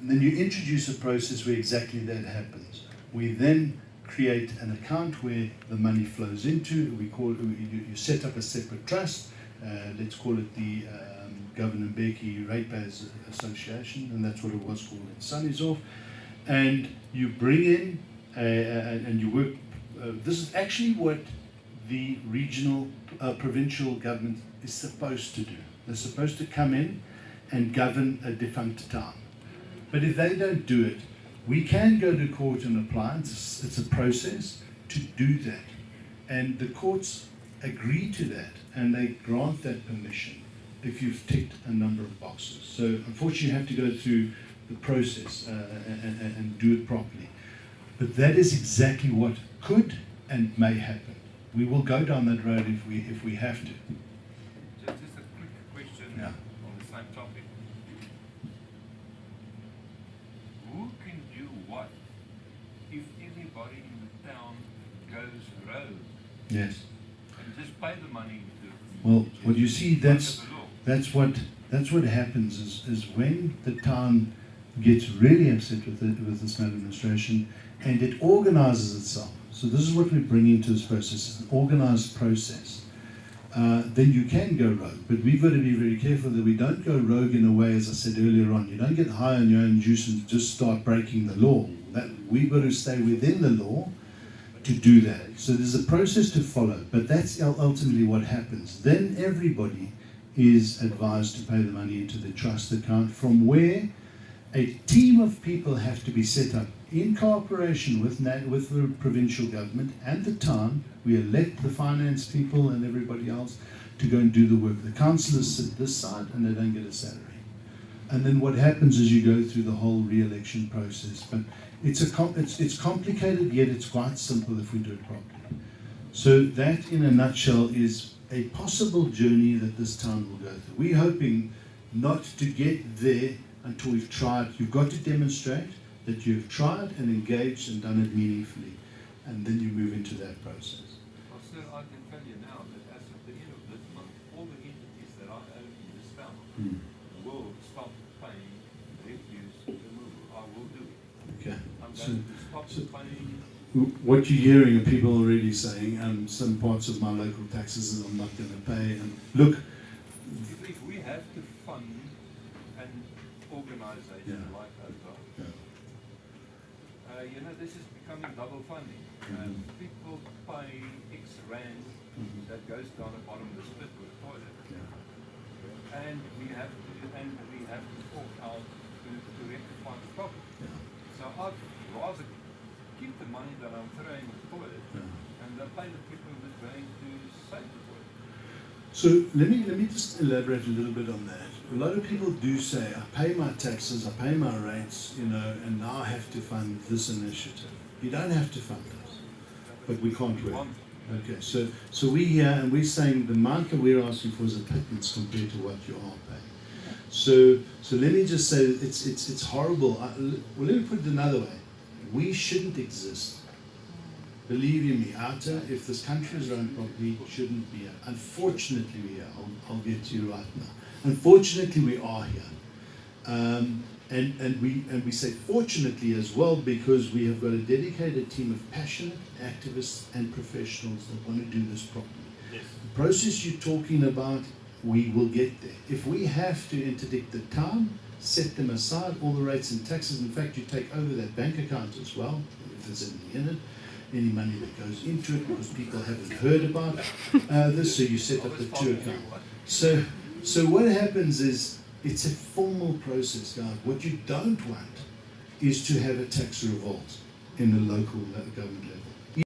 And then you introduce a process where exactly that happens. We then create an account where the money flows into. You set up a separate trust. Let's call it the Governor Mbeki Ratepayers Association, and that's what it was called in Sunny's And you bring in and you work. This is actually what the regional, provincial government is supposed to do. They're supposed to come in and govern a defunct town. But if they don't do it, we can go to court and apply. It's a process to do that. And the courts agree to that, and they grant that permission if you've ticked a number of boxes. So unfortunately, you have to go through the process and do it properly. But that is exactly what could and may happen. We will go down that road if we have to. Just a quick question on the same topic. Who can do what if everybody in the town goes rogue? Yes. And just pay the money to Well, you see, that's what happens is when the town gets really upset with this maladministration and it organizes itself. So this is what we're bringing to this process, an organized process. Then you can go rogue, but we've got to be very careful that we don't go rogue in a way, as I said earlier on. You don't get high on your own juice and just start breaking the law. We've got to stay within the law to do that. So there's a process to follow, but that's ultimately what happens. Then everybody is advised to pay the money into the trust account, from where a team of people have to be set up in cooperation with the provincial government and the town. We elect the finance people and everybody else to go and do the work. The councillors sit this side and they don't get a salary. And then what happens is you go through the whole re-election process. But it's complicated, yet it's quite simple if we do it properly. So that, in a nutshell, is a possible journey that this town will go through. We're hoping not to get there until we've tried. You've got to demonstrate that you've tried and engaged and done it meaningfully, and then you move into that process. Well, sir, I can tell you now that as of the end of this month, all the entities that I own in this town will stop paying refuse removal. I will do it. Okay. I'm going to stop paying. What you're hearing are people already saying, some parts of my local taxes I'm not going to pay. And look, if we have to fund an organization like Outa, this is becoming double funding. People pay X rand that goes down the bottom of the spit with the toilet, and we have to fork out to rectify the problem. So I'd rather keep the money that I'm throwing in the toilet and pay the people who's going to save the toilet. So let me just elaborate a little bit on that. A lot of people do say, I pay my taxes, I pay my rates, and now I have to fund this initiative. You don't have to fund us, but we can't work. Okay, so we're here and we're saying the amount that we're asking for is a pittance compared to what you are paying. So let me just say it's horrible. Well, let me put it another way. We shouldn't exist. Believe you me, Outa, if this country is run properly, shouldn't be here. Unfortunately, we are. I'll get to you right now. Unfortunately, we are here. And we say fortunately as well, because we have got a dedicated team of passionate activists and professionals that want to do this properly. Yes. The process you're talking about, we will get there. If we have to interdict the town, set them aside, all the rates and taxes. In fact, you take over that bank account as well, if there's anything in it. Any money that goes into it, because people haven't heard about this, so you set up the two accounts. So what happens is, it's a formal process, guys. What you don't want is to have a tax revolt in the local government level.